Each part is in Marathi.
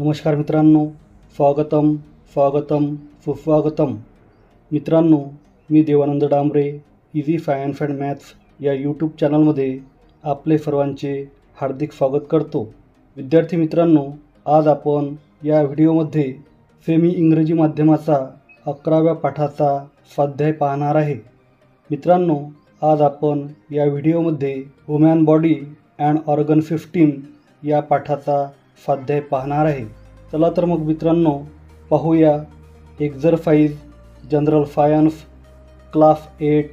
नमस्कार मित्रांनो, स्वागतम सुस्वागतम। मित्रांनो, मी Devanand Dambare easy science and maths या यूट्यूब चॅनलमध्ये आपले सर्वांचे हार्दिक स्वागत करतो। विद्यार्थी मित्रांनो, आज आपण या व्हिडिओमध्ये सेमी इंग्रजी माध्यमाचा 11व्या पाठाचा स्वाध्याय पाहणार आहे। मित्रांनो, आज आपण या व्हिडिओमध्ये human body and organ system या पाठाचा स्वाध्याय पाहणार आहे। चला तर मग मित्रांनो, पाहूया exercise general science class 8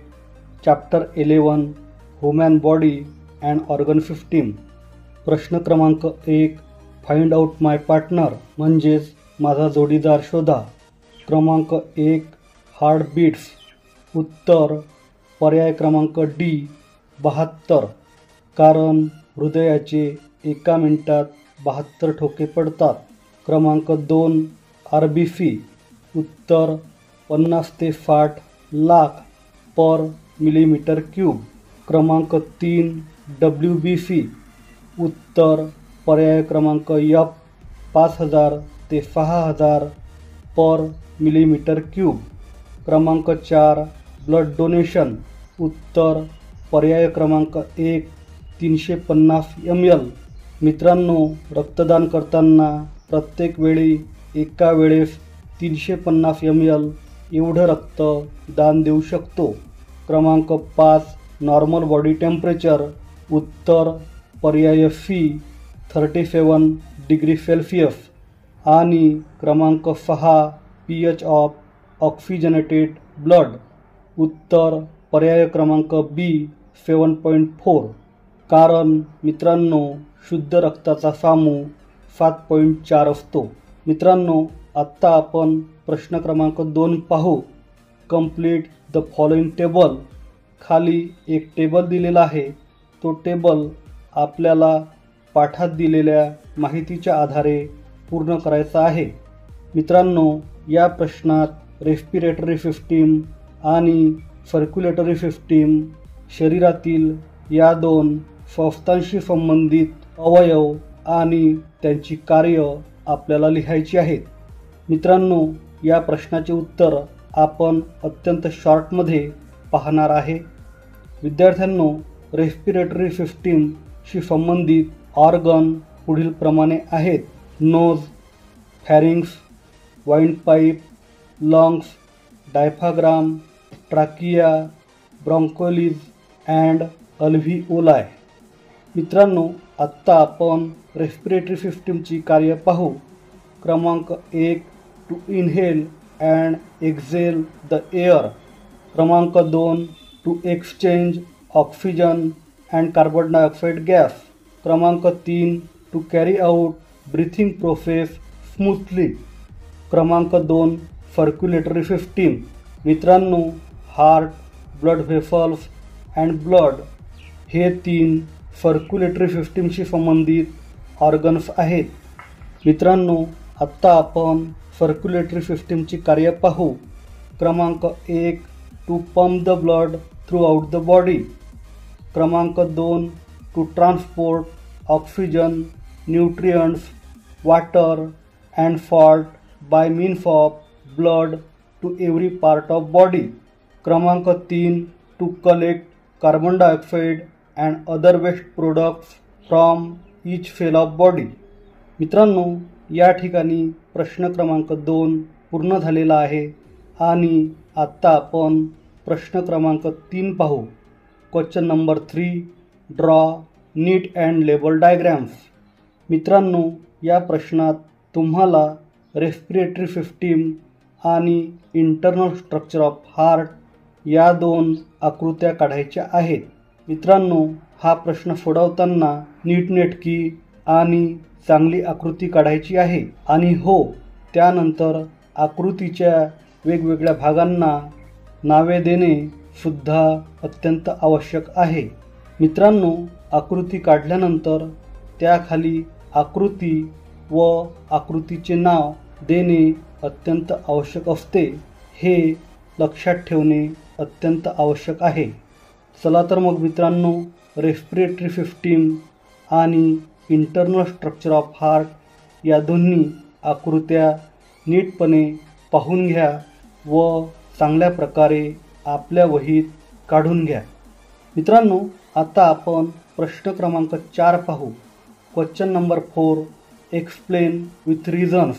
chapter 11 human body and organ system. प्रश्न क्रमांक 1, फाइंड आउट माय पार्टनर म्हणजेच माझा जोडीदार शोधा। क्रमांक 1, हार्ट बीट्स। उत्तर पर्याय क्रमांक डी 72, कारण हृदयाचे एका मिनिटात 72 ठोके पडतात। क्रमांक 2, RBC। उत्तर 50 ते 60 लाख पर मिलीमीटर क्यूब। क्रमांक 3, WBC। उत्तर पर्याय क्रमांक F 5000 ते 6000 पर मिलीमीटर क्यूब। क्रमांक 4, ब्लड डोनेशन। उत्तर पर्याय क्रमांक 1 350 ml। मित्रांनो, रक्तदान करताना प्रत्येक वेळी एका वेळेस 350 ml एवढं रक्त दान देऊ शकतो। क्रमांक 5, नॉर्मल बॉडी टेम्परेचर। उत्तर पर्याय C 37 डिग्री सेल्सिअस। आणि क्रमांक 6, pH ऑफ ऑक्सिजनेटेड ब्लड। उत्तर पर्याय क्रमांक B 7.4, कारण मित्रांनो शुद्ध रक्ताचा सामू 7.4 असतो। मित्रांनो, आत्ता आपण प्रश्न क्रमांक 2 पाहू। Complete the following table. खाली एक टेबल दिलेला आहे। तो टेबल आपल्याला पाठात दिलेल्या माहितीच्या आधारे पूर्ण करायचा आहे। मित्रांनो, या प्रश्नात रेस्पिरेटरी सिस्टीम आणि सर्क्युलेटरी सिस्टीम, शरीरातील या दोन संस्थांशी संबंधित अवयव आणि त्यांची कार्य आपल्याला लिहायची आहेत। मित्रांनो, या प्रश्नाचे उत्तर आपण अत्यंत शॉर्टमध्ये पाहणार आहे। विद्यार्थ्यांनो, रेस्पिरेटरी सिस्टीमशी संबंधित ऑर्गन पुढील प्रमाणे आहेत: nose, pharynx, windpipe, lungs, diaphragm, trachea, bronchioles and alveoli. मित्रांनो, आत्ता आपण रेस्पिरेटरी सिस्टीमची कार्य पाहू। क्रमांक 1, to inhale and exhale the air. क्रमांक 2, to exchange oxygen and carbon dioxide gas. क्रमांक 3, to carry out breathing process smoothly. क्रमांक 2, सर्क्युलेटरी सिस्टीम। मित्रांनो, heart, blood vessels and blood हे 3 सर्क्युलेटरी सिस्टीमशी संबंधित ऑर्गन्स आहेत। मित्रांनो, आत्ता आपण सर्क्युलेटरी सिस्टीमची कार्य पाहू। क्रमांक 1, to pump the blood throughout the body. क्रमांक 2, to transport oxygen, nutrients, water and salt by means of blood to every part of body. क्रमांक 3, to collect carbon dioxide and other waste products from each cell of body. मित्रांनो, या ठिकाणी प्रश्न क्रमांक 2 पूर्ण झालेला आहे आणि आत्ता आपण प्रश्न क्रमांक 3 पाहू। Question number 3, draw NEET and label diagrams. मित्रांनो, या प्रश्नात तुम्हाला रेस्पिरेटरी सिस्टीम आणि इंटरनल स्ट्रक्चर ऑफ हार्ट या 2 आकृत्या काढायच्या आहेत। मित्रांनो, हा प्रश्न सोडवताना नीटनेटकी आणि चांगली आकृती काढायची आहे। आणि हो, त्यानंतर आकृतीच्या वेगवेगळ्या भागांना नावे देणे सुद्धा अत्यंत आवश्यक आहे। मित्रांनो, आकृती काढल्यानंतर त्याखाली आकृती व आकृतीचे नाव देणे अत्यंत आवश्यक असते। हे लक्षात ठेवणे अत्यंत आवश्यक आहे। चला तर मग मित्रांनो, रेस्पिरेटरी सिस्टीम आणि इंटरनल स्ट्रक्चर ऑफ हार्ट या दोन्ही आकृत्या नीटपणे पाहून घ्या व चांगल्या प्रकारे आपल्या वहीत काढून घ्या. मित्रांनो, आता आपण प्रश्न क्रमांक 4 पाहू. Question number 4, explain with reasons.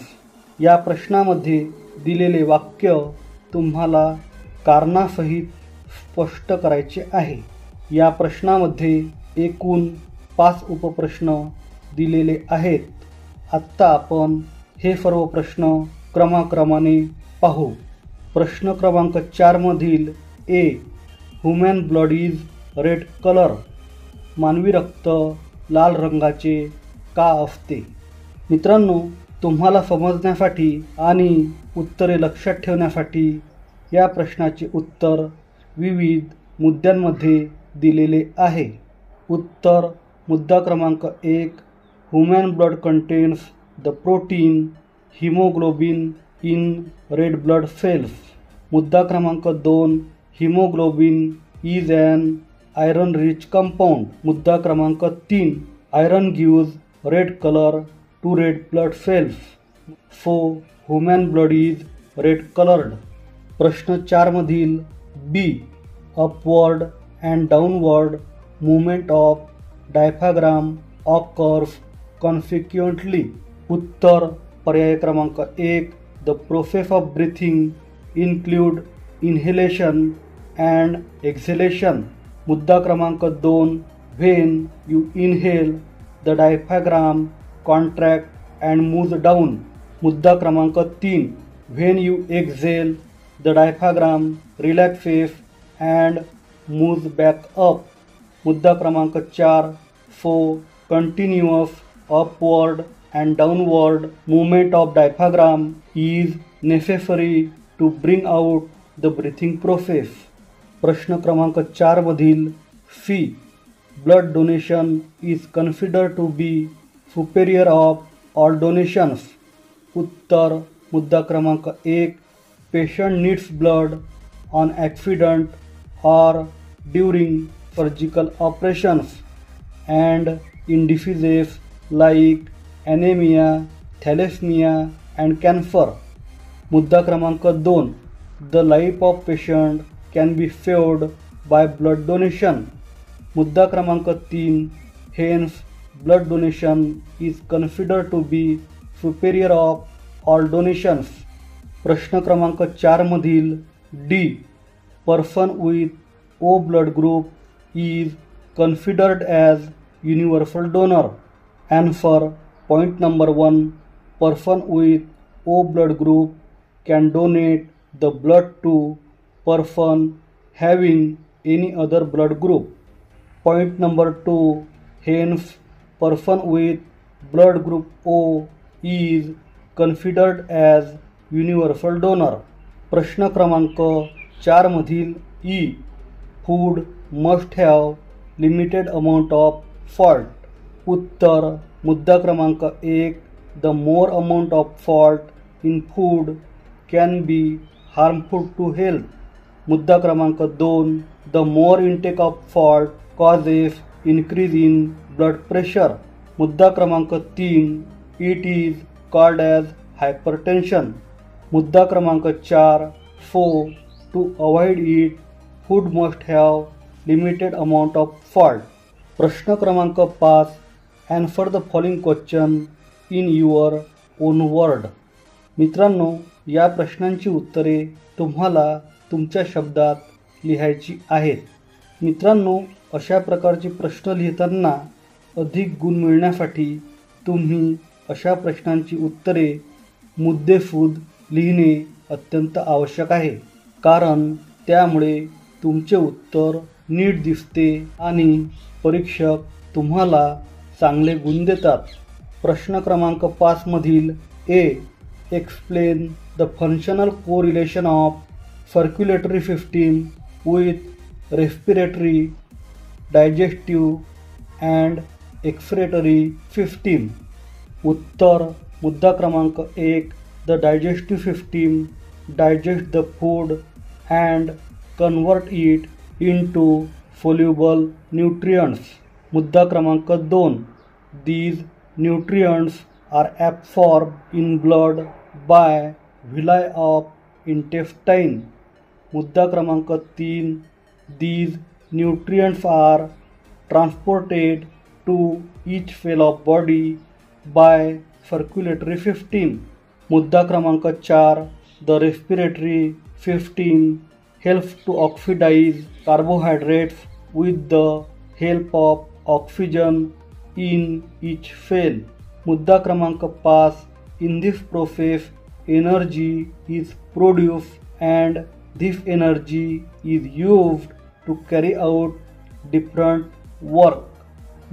या प्रश्नामध्ये दिलेले वाक्य तुम्हाला कारणासहित स्पष्ट करायचे आहे. या प्रश्नामध्ये एकूण 5 उपप्रश्न दिलेले आहेत. आत्ता आपण हे सर्व प्रश्न क्रमाक्रमाने पाहू. प्रश्न क्रमांक 4 मधील A, human blood is red colour. मानवी रक्त लाल रंगाचे का असते? मित्रांनो, तुम्हाला समजण्यासाठी आणि उत्तरे लक्षात ठेवण्यासाठी या प्रश्नाचे उत्तर विविध मुद्द्यांमध्ये दिलेले आहे. उत्तर: मुद्दा क्रमांक 1, human blood contains the protein haemoglobin in red blood cells. मुद्दा क्रमांक 2, haemoglobin is an iron rich compound. मुद्दा क्रमांक 3, iron gives red colour to red blood cells. So human blood is red coloured. प्रश्न 4 मधील B, upward and downward movement of diaphragm occurs consequently. उत्तर: पर्याय क्रमांक 1, the process of breathing include inhalation and exhalation. मुद्दा क्रमांक 2, when you inhale the diaphragm contract and moves down. मुद्दा क्रमांक 3, when you exhale the diaphragm relaxes and moves back up. मुद्दा क्रमांक 4, so continuous upward and downward movement of diaphragm is necessary to bring out the breathing process. प्रश्न क्रमांक 4 मधील C, blood donation is considered to be superior of all donations. उत्तर: मुद्दा क्रमांक 1, patient needs blood on accident or during surgical operations and in diseases like anaemia, thalassaemia and cancer. मुद्दा क्रमांक 2, the life of patient can be saved by blood donation. मुद्दा क्रमांक 3, hence blood donation is considered to be superior of all donations. प्रश्न क्रमांक 4 मधील D, person with O blood group is considered as universal donor. Answer: point number 1, person with O blood group can donate the blood to person having any other blood group. Point number 2, hence person with blood group O is considered as universal donor. प्रश्न क्रमांक 4 मधील E, food must have limited amount of salt. उत्तर: मुद्दा क्रमांक 1, the more amount of salt in food can be harmful to health. मुद्दा क्रमांक 2, the more intake of salt causes increase in blood pressure. मुद्दा क्रमांक 3, it is called as hypertension. मुद्दा क्रमांक 4, so to avoid it food must have limited amount of salt. प्रश्न क्रमांक 5, answer the following question in your on word. मित्रांनो, या प्रश्नांची उत्तरे तुम्हाला तुमच्या शब्दात लिहायची आहेत. मित्रांनो, अशा प्रकारचे प्रश्न लिहिताना अधिक गुण मिळण्यासाठी तुम्ही अशा प्रश्नांची उत्तरे मुद्देसूद लिहिणे अत्यंत आवश्यक आहे. कारण त्यामुळे तुमचे उत्तर नीट दिसते आणि परीक्षक तुम्हाला चांगले गुण देतात. प्रश्न क्रमांक 5 मधील A, explain the functional correlation of circulatory system with respiratory, digestive and excretory system. उत्तर: मुद्दा क्रमांक 1, the digestive system digest the food and convert it into soluble nutrients. मुद्दा क्रमांक 2, these nutrients are absorbed in blood by villi of intestine. मुद्दा क्रमांक 3. These nutrients are transported to each cell of body by circulatory system. मुद्दा क्रमांक 4. The respiratory system helps to oxidize carbohydrates with the help of oxygen in each cell. मुद्दा क्रमांक 5. In this process, energy is produced and this energy is used to carry out different work.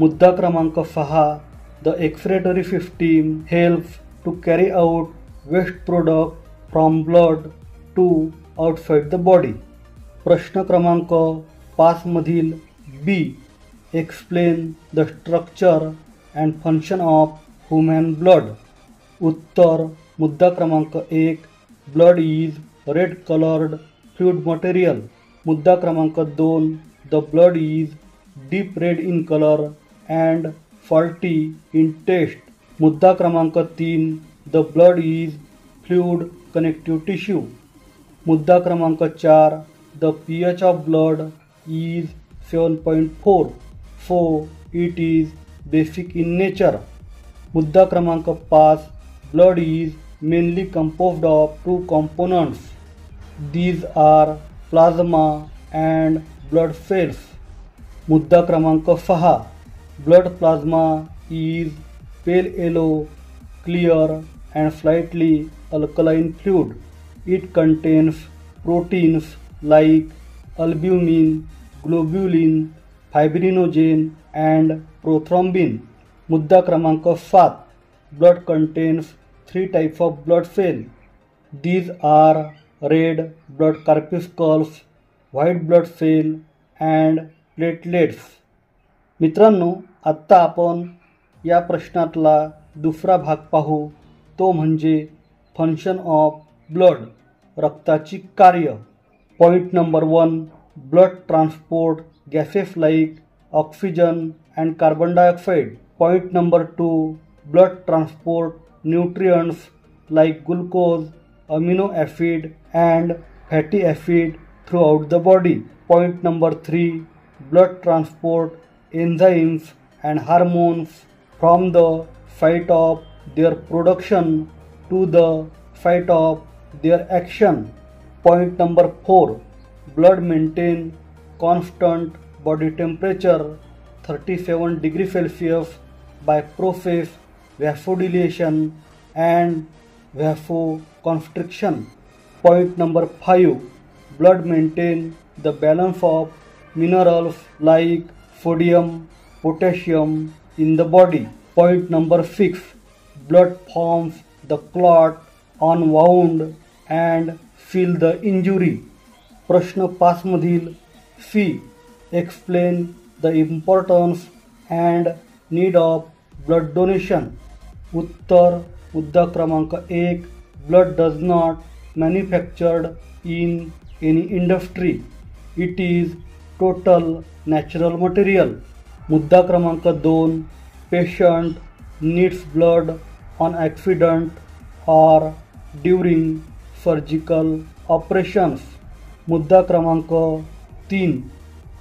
मुद्दा क्रमांक 6. The excretory system helps to carry out waste product from blood to outside the body. प्रश्न क्रमांक 5 मधील बी. Explain the structure and function of human blood. उत्तर मुद्दा क्रमांक 1. Blood is red colored fluid material. मुद्दा क्रमांक 2. The blood is deep red in color and salty in taste. मुद्दा क्रमांक 3. The blood is fluid connective tissue. मुद्दा क्रमांक 4. The pH of blood is 7.4. So it is basic in nature. मुद्दा क्रमांक 5. Blood is mainly composed of two components. These are plasma and blood cells. मुद्दा क्रमांक 6. Blood plasma is pale yellow, clear and slightly alkaline fluid. It contains proteins like albumin, globulin, fibrinogen and prothrombin. मुद्दा क्रमांक 7. Blood contains 3 types of blood cells. These are red blood corpuscles, white blood cell and platelets. मित्रांनो, आत्ता आपण या प्रश्नातला दुसरा भाग पाहू, तो म्हणजे फंक्शन ऑफ ब्लड, रक्ताची कार्य. Point number 1. Blood transport gases like oxygen and carbon dioxide. Point number 2. Blood transport nutrients like glucose, amino acid and fatty acid throughout the body. Point number 3. Blood transport enzymes and hormones from the site of their production to the site of their action. Point number 4. Blood maintain constant body temperature 37 degrees Celsius by process vasodilation and vasoconstriction. Point number 5. Blood maintain the balance of minerals like sodium, potassium in the body. Point number 6. Blood forms the clot on wound and seal the injury. प्रश्न 5 मधील C. Explain the importance and need of blood donation. उत्तर मुद्दा क्रमांक 1. Blood does not manufactured in any industry. It is total natural material. मुद्दा क्रमांक 2. Patient needs blood on accident or during surgical operations. मुद्दा क्रमांक 3.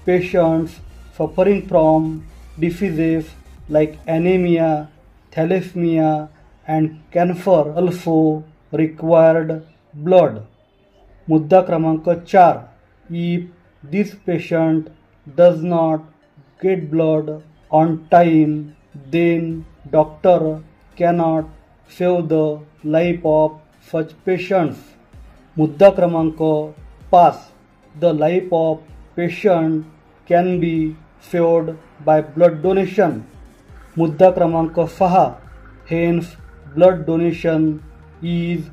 Patients suffering from diseases like anemia, thalassemia and cancer also required blood. मुद्दा क्रमांक 4. If this patient does not get blood on time, then doctor cannot save the life of such patients. मुद्दा क्रमांक 5. The life of patient can be saved by blood donation. मुद्दा क्रमांक 6. Hence, blood donation is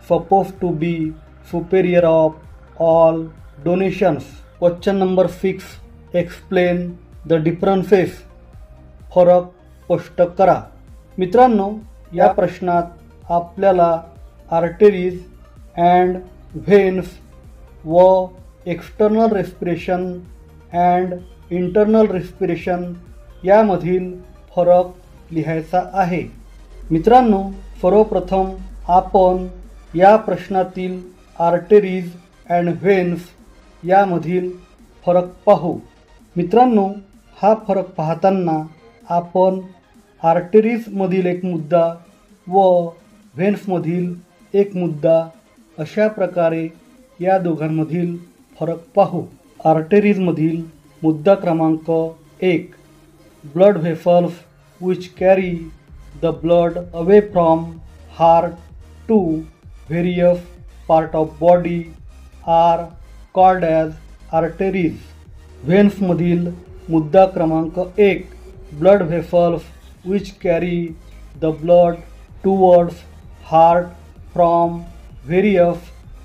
supposed to be superior of all donations. Question number 6. Explain the differences. फरक स्पष्ट करा. मित्रांनो, या प्रश्नात आपल्याला आर्टरीज अँड व्हेन्स व external respiration and internal respiration यामधील फरक लिहायचा आहे. मित्रांनो, सर्वप्रथम आपण या प्रश्नातील आर्टरीज अँड व्हेन्स यामधील फरक पाहू. मित्रांनो, हा फरक पाहताना आपण आर्टरीजमधील एक मुद्दा व व्हेन्समधील एक मुद्दा अशा प्रकारे या दोघांमधील फरक पाहू. आर्टरीजमधील मुद्दा क्रमांक 1. Blood vessels which carry the blood away from heart to various part of body are called as arteries. व्हेन्समधील मुद्दा क्रमांक 1. Blood vessels which carry the blood towards heart from various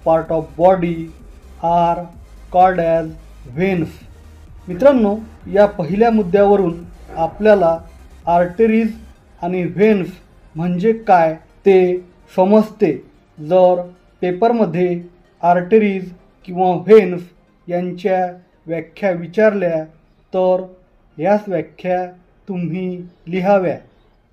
part of body are called as veins. मित्रांनो, या पहिल्या मुद्द्यावरून आपल्याला आर्टरीज आणि व्हेन्स म्हणजे काय ते समजते. जर पेपरमध्ये आर्टरीज किंवा व्हेन्स यांच्या व्याख्या विचारल्या तर याच व्याख्या तुम्ही लिहाव्या.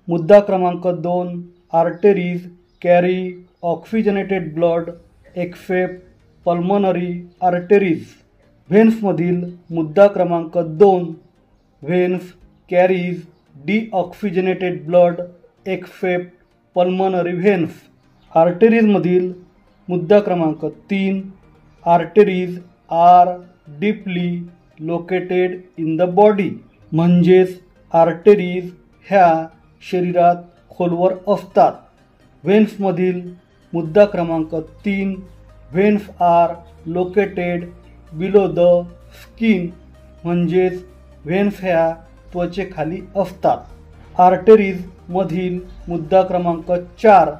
मुद्दा क्रमांक 2. Arteries carry oxygenated blood except pulmonary arteries. व्हेन्समधील मुद्दा क्रमांक 2. Veins carries deoxygenated blood except pulmonary veins. आर्टरीजमधील मुद्दा क्रमांक 3. Arteries are deeply located in the body. म्हणजेच आर्टरीज ह्या शरीरात खोलवर असतात. व्हेन्समधील मुद्दा क्रमांक 3. Veins are located below the skin. म्हणजेच व्हेन्स ह्या त्वचेखाली असतात. आर्टरीजमधील मुद्दा क्रमांक 4.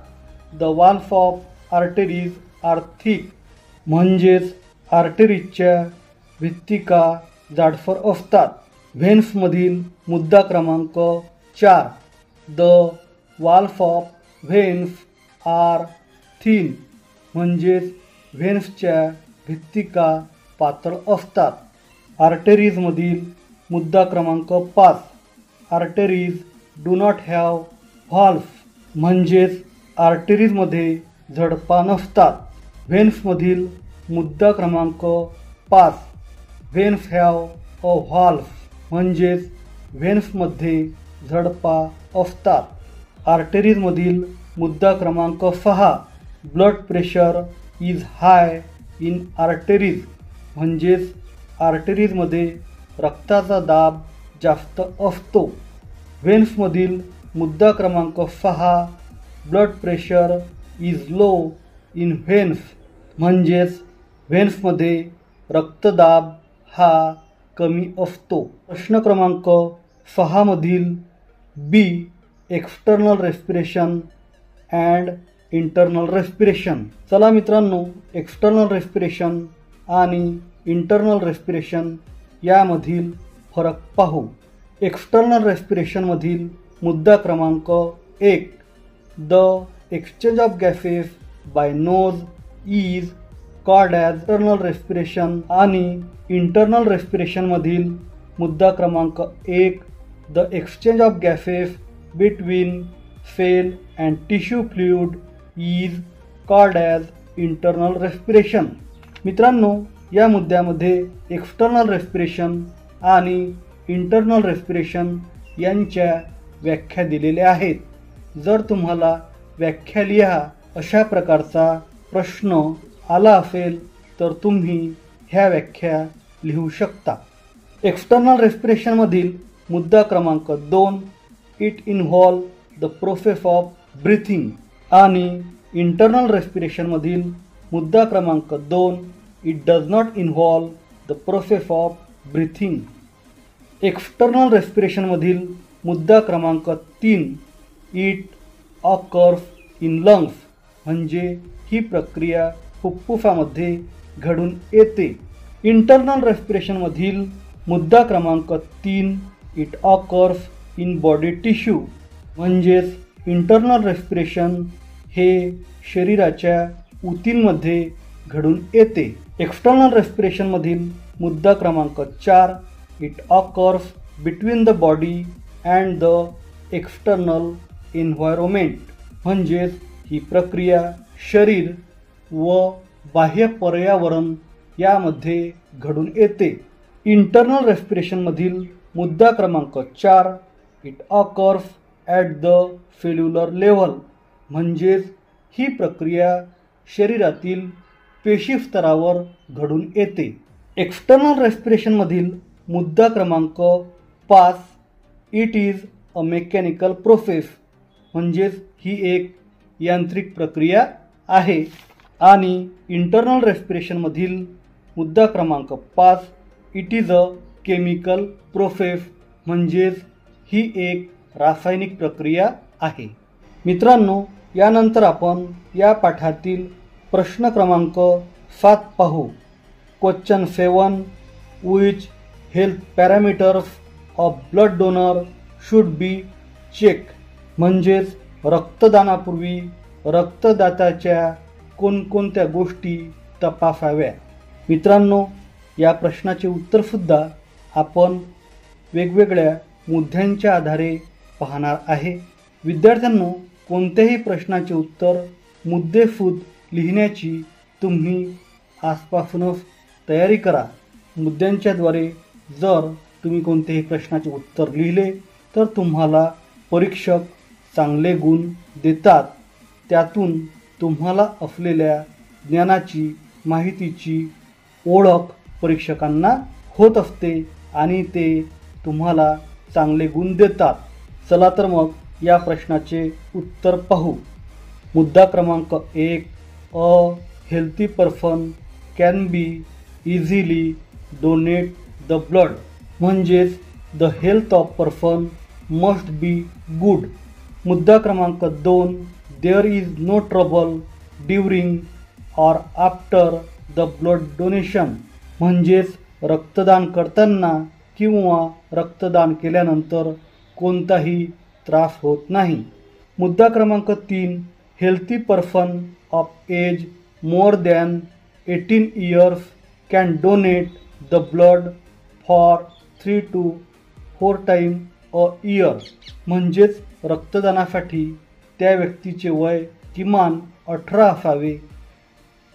The walls of arteries are thick. म्हणजेच आर्टरीजच्या भित्तिका जाडसर असतात. व्हेन्समधील मुद्दा क्रमांक 4. The walls of veins are thin. म्हणजेच व्हेन्सच्या भित्तिका पातळ असतात. आर्टरीजमधील मुद्दा क्रमांक 5. Arteries do not have valves. म्हणजेच आर्टरीजमध्ये झडपा नसतात. व्हेन्समधील मुद्दा क्रमांक 5. Veins have a valves. म्हणजेच व्हेन्समध्ये झडपा असतात. आर्टरीजमधील मुद्दा क्रमांक 6. Blood pressure is high in arteries. म्हणजेच आर्टरीजमध्ये रक्ताचा दाब जास्त असतो. व्हेन्समधील मुद्दा क्रमांक 6. Blood pressure is low in veins. म्हणजेच व्हेन्समध्ये रक्तदाब हा कमी असतो. प्रश्न क्रमांक 6 मधील B. External respiration and internal respiration. चला मित्रांनो, एक्सटर्नल रेस्पिरेशन आणि इंटरनल रेस्पिरेशन यामधील फरक पाहू. एक्सटर्नल रेस्पिरेशनमधील मुद्दा क्रमांक 1. The exchange of gases by nose is called as external respiration. आणि इंटरनल रेस्पिरेशनमधील मुद्दा क्रमांक 1. The exchange of gases between cell and tissue fluid is called as internal respiration. मित्रांनो, या मुद्द्यामध्ये एक्सटर्नल रेस्पिरेशन आणि इंटरनल रेस्पिरेशन यांच्या व्याख्या दिलेल्या आहेत. जर तुम्हाला व्याख्या लिहा अशा प्रकारचा प्रश्न आला असेल तर तुम्ही ह्या व्याख्या लिहू शकता. एक्सटर्नल रेस्पिरेशनमधील मुद्दा क्रमांक 2. It involve the process of breathing. आणि इंटरनल रेस्पिरेशनमधील मुद्दा क्रमांक 2. It does not involve the process of breathing. External रेस्पिरेशनमधील मुद्दा क्रमांक 3. It occurs in lungs. म्हणजे ही प्रक्रिया फुफ्फुसामध्ये घडून येते. इंटरनल रेस्पिरेशनमधील मुद्दा क्रमांक 3. It occurs in body tissue. म्हणजेच इंटरनल रेस्पिरेशन हे शरीराच्या ऊतींमध्ये घडून येते. एक्सटर्नल रेस्पिरेशनमधील मुद्दा क्रमांक 4. It occurs between the body and the external environment म्हणजेच ही प्रक्रिया शरीर व बाह्य पर्यावरण यामध्ये घडून येते. इंटरनल रेस्पिरेशनमधील मुद्दा क्रमांक 4 it occurs at the cellular level म्हणजेच ही प्रक्रिया शरीरातील पेशी स्तरावर घडून येते. एक्सटर्नल रेस्पिरेशनमधील मुद्दा क्रमांक 5 it is a mechanical process म्हणजेच ही एक यांत्रिक प्रक्रिया आहे. आणि इंटरनल रेस्पिरेशनमधील मुद्दा क्रमांक 5 it is a chemical process म्हणजेच ही एक रासायनिक प्रक्रिया आहे. मित्रांनो, यानंतर आपण या पाठातील प्रश्न क्रमांक 7 पाहू. Question 7 which health parameters of blood donor should be check म्हणजेच रक्तदानापूर्वी रक्तदात्याच्या कोणकोणत्या गोष्टी तपासाव्या. मित्रांनो, या प्रश्नाचे उत्तरसुद्धा आपण वेगवेगळ्या मुद्द्यांच्या आधारे पाहणार आहे. विद्यार्थ्यांनो, कोणत्याही प्रश्नाचे उत्तर मुद्देसूद लिहिण्याची तुम्ही आजपासूनच तयारी करा. मुद्द्यांच्याद्वारे जर तुम्ही कोणत्याही प्रश्नाचे उत्तर लिहिले तर तुम्हाला परीक्षक चांगले गुण देतात. त्यातून तुम्हाला असलेल्या ज्ञानाची माहितीची ओळख परीक्षकांना होत असते आणि ते तुम्हाला चांगले गुण देतात. चला तर मग या प्रश्नाचे उत्तर पाहू. मुद्दा क्रमांक 1 a healthy person can be easily donate the blood म्हणजेच the health of person must be good. मुद्दा क्रमांक 2 there is no trouble during or after the blood donation म्हणजेच रक्तदान करताना किंवा रक्तदान केल्यानंतर कोणताही त्रास होत नाही. मुद्दा क्रमांक 3 healthy person of age more than 18 years can donate the blood for 3 to 4 time a year म्हणजेच रक्तदानासाठी त्या व्यक्तीचे वय किमान 18 असावे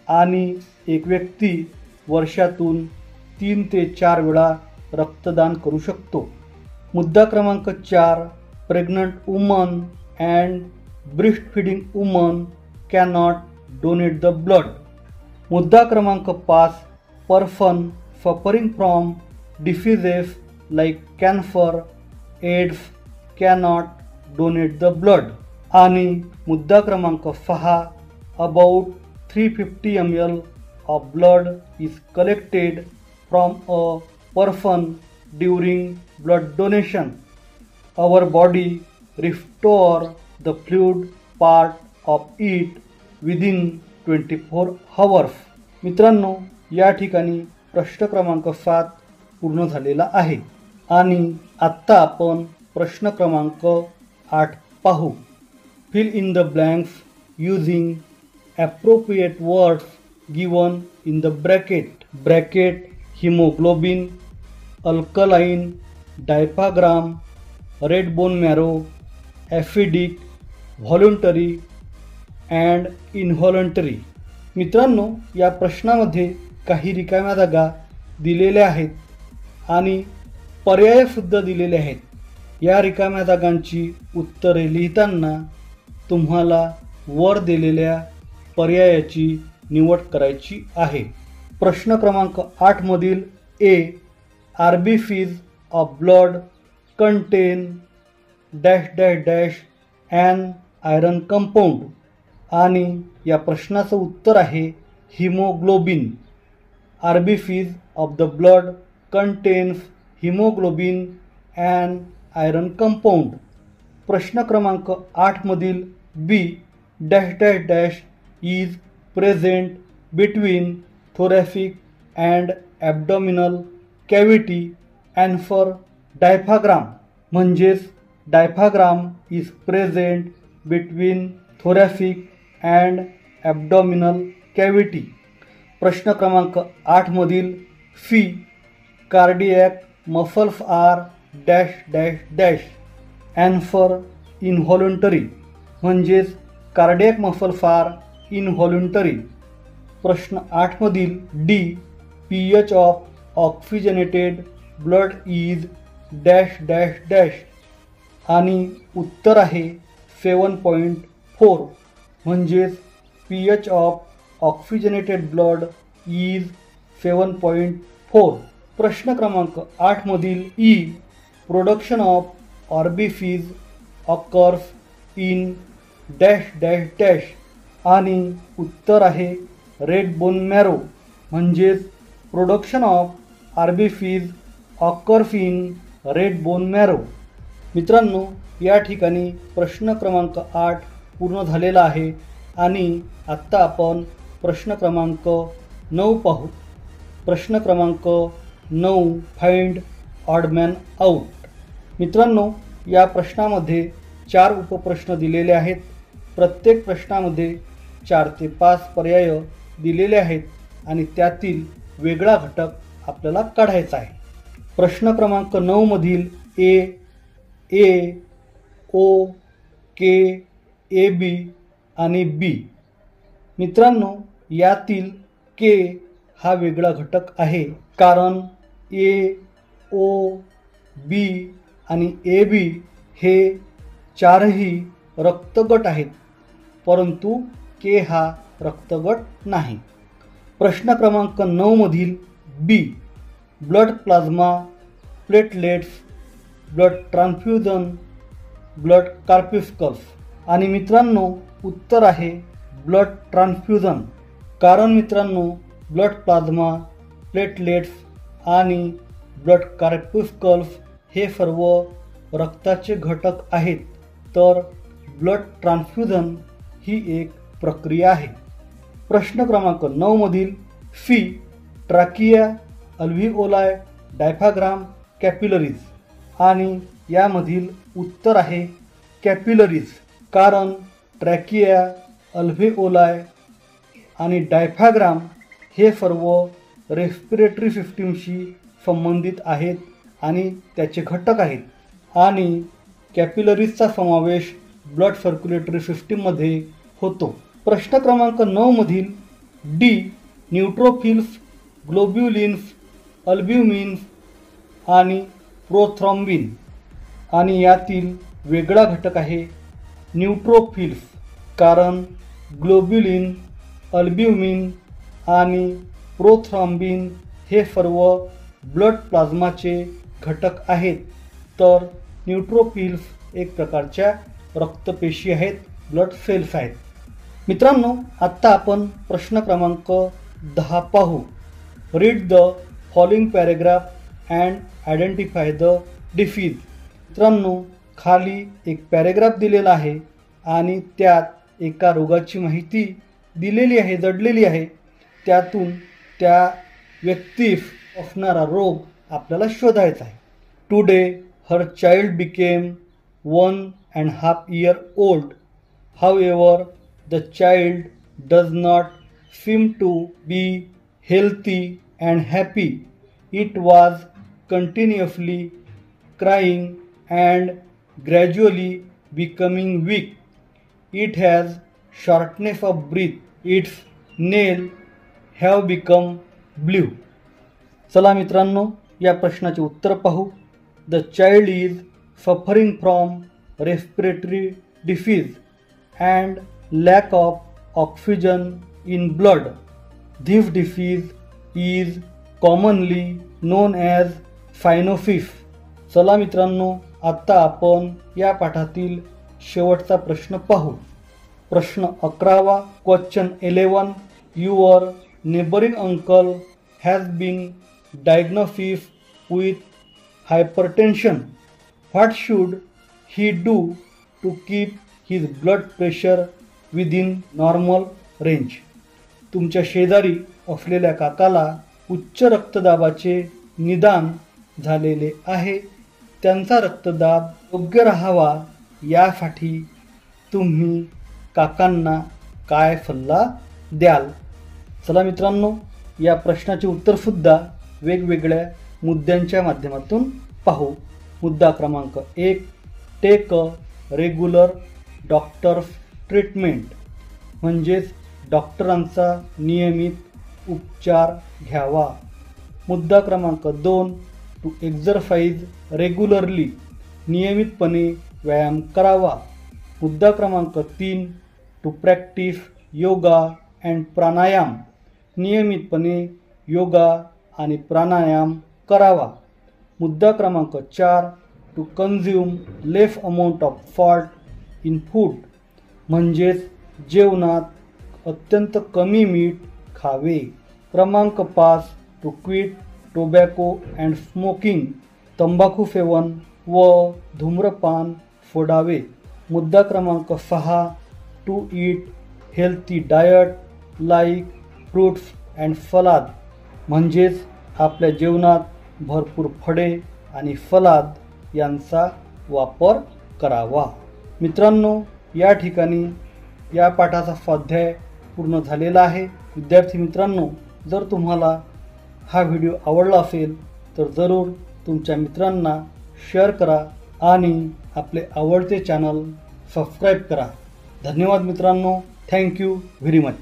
आणि एक व्यक्ती वर्षातून 3 ते 4 वेळा रक्तदान करू शकतो. मुद्दा क्रमांक 4 pregnant woman and breast feeding woman cannot donate the blood. मुद्दा क्रमांक 5 person suffering from diseases like cancer AIDS cannot donate the blood. आणि मुद्दा क्रमांक 6 about 350 ml of blood is collected from a person during blood donation. Our body restores the fluid part of it within 24 hours. मित्रांनो, या ठिकाणी प्रश्न क्रमांक 7 पूर्ण झालेला आहे आणि आत्ता आपण प्रश्न क्रमांक 8 पाहू. Fill in the blanks using appropriate words given in the bracket hemoglobin, alkaline, diaphragm, red bone marrow, acidic, voluntary and involuntary. मित्रांनो, या प्रश्नामध्ये काही रिकाम्या जागा दिलेल्या आहेत आणि पर्यायसुद्धा दिलेले आहेत. या रिकाम्या जागांची उत्तरे लिहिताना तुम्हाला वर दिलेल्या पर्यायाची निवड करायची आहे. प्रश्न क्रमांक 8 मधील A RBCs of blood contain dash dash dash and iron compound आणि या प्रश्नाचं उत्तर आहे haemoglobin. RBCs of the blood contains haemoglobin and iron compound. प्रश्न क्रमांक 8 मधील B dash dash dash is present between thoracic and abdominal cavity and for diaphragm म्हणजेच diaphragm is present between thoracic and abdominal cavity. प्रश्न क्रमांक 8 मधील C cardiac muscles are dash dash dash and for involuntary म्हणजेच कार्डियक मसल फार इनव्हॉलंटरी. प्रश्न 8 मधील D, pH of oxygenated blood is dash dash dash आणि उत्तर आहे 7.4 म्हणजेच pH of oxygenated blood is 7.4. प्रश्न क्रमांक 8 मधील ई, प्रोडक्शन ऑफ ऑर्बिफिज occurs in dash dash dash आणि उत्तर आहे रेड बोन मॅरो म्हणजेच प्रोडक्शन ऑफ ऑर्बिफिज occurs in red bone marrow. मित्रांनो, या ठिकाणी प्रश्न क्रमांक 8 पूर्ण झालेला आहे आणि आत्ता आपण प्रश्न क्रमांक 9 पाहू. प्रश्न क्रमांक 9, फाइंड ऑड मॅन आउट. मित्रांनो, या प्रश्नामध्ये 4 उपप्रश्न दिलेले आहेत. प्रत्येक प्रश्नामध्ये 4 ते 5 पर्याय दिलेले आहेत आणि त्यातील वेगळा घटक आपल्याला काढायचा आहे. प्रश्न क्रमांक 9 मधील ए, ओ, के, ए बी आणि बी. मित्रांनो, यातील के हा वेगळा घटक आहे कारण ए, ओ, बी आणि ए बी हे 4ही रक्तगट आहेत, परंतु के हा रक्तगट नाही. प्रश्न क्रमांक 9 मधील B, blood plasma, platelets, blood transfusion, blood corpuscles आणि मित्रांनो उत्तर आहे ब्लड ट्रान्फ्युजन. कारण मित्रांनो, ब्लड प्लाझ्मा, प्लेटलेट्स आणि ब्लड कार्पिस्कल्स हे सर्व रक्ताचे घटक आहेत, तर ब्लड ट्रान्फ्युजन ही एक प्रक्रिया आहे. प्रश्न क्रमांक 9 मधील सी, ट्राकिया, अल्व्हिओलाय, डायफ्राम, कॅपिलरीज आणि यामधील उत्तर आहे कॅपिलरीज. कारण ट्रॅकिया, अल्व्हिओलाय आणि डायफ्राम हे सर्व रेस्पिरेटरी सिस्टीमशी संबंधित आहेत आणि त्याचे घटक आहेत आणि कॅपिलरीजचा समावेश ब्लड सर्क्युलेटरी सिस्टीममध्ये होतो. प्रश्न क्रमांक 9 मधील डी, न्यूट्रोफिल्स, ग्लोब्युलिन्स, अल्ब्युमिन्स आणि प्रोथ्रॉम्बिन आणि यातील वेगळा घटक आहे न्यूट्रोफिल्स. कारण ग्लोब्युलिन, अल्ब्युमिन आणि प्रोथ्रॉम्बिन हे सर्व ब्लड प्लाझ्माचे घटक आहेत, तर न्यूट्रोफिल्स एक प्रकारच्या रक्तपेशी आहेत, ब्लड सेल्स आहेत. मित्रांनो, आत्ता आपण प्रश्न क्रमांक 10 पाहू. Read the following paragraph and identify the disease. मित्रांनो, खाली एक पॅरेग्राफ दिलेला आहे आणि त्यात एका रोगाची माहिती दिलेली आहे, जडलेली आहे. त्यातून त्या व्यक्तीस असणारा रोग आपल्याला शोधायचा आहे. Today her child became 1.5 years old. However, the child does not seem to be healthy and happy. It was continuously crying and gradually becoming weak. It has shortness of breath. Its nails have become blue. चला मित्रांनो, या प्रश्नाचे उत्तर पाहू. The child is suffering from respiratory disease and lack of oxygen in blood. This disease is commonly known as cyanosis. चला मित्रांनो, आता आपण या पाठातील शेवटचा प्रश्न पाहू. प्रश्न 11, question 11. Your neighbouring uncle has been diagnosis with hypertension. What should he do to keep his blood pressure within normal range? तुमच्या शेजारी असलेल्या काकाला उच्च रक्तदाबाचे निदान झालेले आहे. त्यांचा रक्तदाब योग्य राहावा यासाठी तुम्ही काकांना काय सल्ला द्याल? चला मित्रांनो, या प्रश्नाचे उत्तरसुद्धा वेगवेगळ्या मुद्द्यांच्या माध्यमातून पाहू. मुद्दा क्रमांक 1, take a regular doctor's treatment म्हणजेच डॉक्टरांचा नियमित उपचार घ्यावा. मुद्दा क्रमांक 2 टू एक्झरसाइज रेग्युलरली नियमितपणे व्यायाम करावा. मुद्दा क्रमांक 3 to practise yoga and pranayama नियमितपणे योगा आणि प्राणायाम करावा. मुद्दा क्रमांक 4 to consume less amount of salt in food म्हणजेच जेवणात अत्यंत कमी मीठ खावे. क्रमांक 5 to quit tobacco and smoking तंबाखू सेवन व धूम्रपान सोडावे. मुद्दा क्रमांक 6 to eat healthy diet like fruits and salad म्हणजेच आपल्या जेवणात भरपूर फळे आणि सलाद यांचा वापर करावा. मित्रांनो, या ठिकाणी या पाठाचा स्वाध्याय पूर्ण झालेला आहे. विद्यार्थी मित्रांनो, जर तुम्हाला हा व्हिडिओ आवडला असेल तर जरूर तुमच्या मित्रांना शेअर करा आणि आपले आवडते चॅनल सबस्क्राईब करा. धन्यवाद मित्रांनो. Thank you very much.